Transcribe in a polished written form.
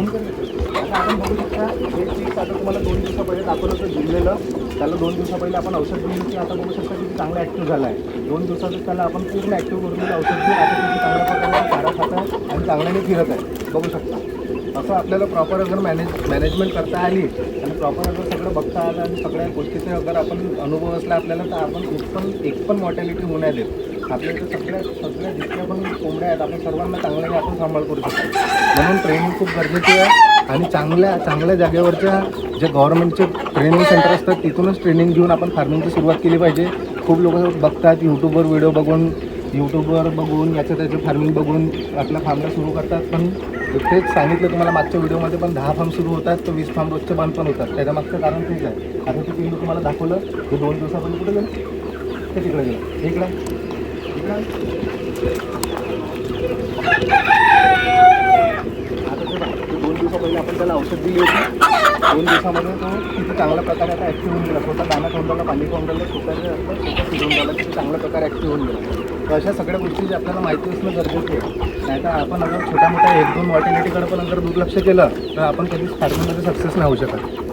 आता आपण बघू शकता हे चीज आता तुम्हाला 2 दिवसा पहिले दाखवलं होतं जिंकलेलं. त्याला 2 दिवसा पहिले आपण औषध दिली की आता बघू शकता किती चांगला ॲक्टिव्ह झाला आहे. 2 दिवसातच त्याला आपण पूर्ण ॲक्टिव्ह करून दिलं औषध देऊन. आता किती चांगल्या प्रकारे चारा खात आहे आणि चांगल्याने फिरत आहे बघू शकता. असं आपल्याला प्रॉपर अगर मॅनेजमेंट करता आली आणि प्रॉपर अगर सगळं बघता आलं आणि सगळ्या गोष्टीचे अगर आपण अनुभव असला आपल्याला तर आपण एक पण मॉर्टॅलिटी होऊ नाही देत. आपल्या इथे सगळ्या जितक्या पण कोंबड्या आहेत आपण सर्वांना चांगल्याने आपण सांभाळ करू शकतो. म्हणून ट्रेनिंग खूप गरजेची आहे आणि चांगल्या जागेवरच्या जे गव्हर्नमेंटचे ट्रेनिंग सेंटर असतात तिथूनच ट्रेनिंग घेऊन आपण फार्मिंगची सुरुवात केली पाहिजे. खूप लोक बघतात यूट्यूबवर व्हिडिओ बघून याचं त्याचं फार्मिंग बघून आपल्या फार्मला सुरू करतात. पण तेच सांगितलं तुम्हाला मागच्या व्हिडिओमध्ये पण 10 फार्म सुरू होतात तर 20 फार्म रोजचे बंद पण होतात. त्याच्या मागचं कारण तेच आहे. आता ते पिल्लू तुम्हाला दाखवलं ते 2 दिवसापर्यंत कुठे गेलं ते तिकडे गेलं इकडं आता ते 2 दिवसा पहिले आपण त्याला औषध दिली होती. 2 दिवसामध्ये तो किती चांगल्या प्रकारे आता ॲक्टिव्ह होऊन गेला. स्वतः दाना खाऊन राहिला, पाणी खाऊन राहिलं, स्वतः फिरून राहिला, किती चांगल्या प्रकारे ॲक्टिव्ह होऊन गेला. तर अशा सगळ्या गोष्टी आपल्याला माहिती असणं गरजेचं आहे. नाही तर आपण अगर छोट्या मोठ्या 1-2 मॉर्टॅलिटीकडे पण अगर दुर्लक्ष केलं तर आपण कधीच फार्मिंगमध्ये सक्सेस नाही होऊ शकत.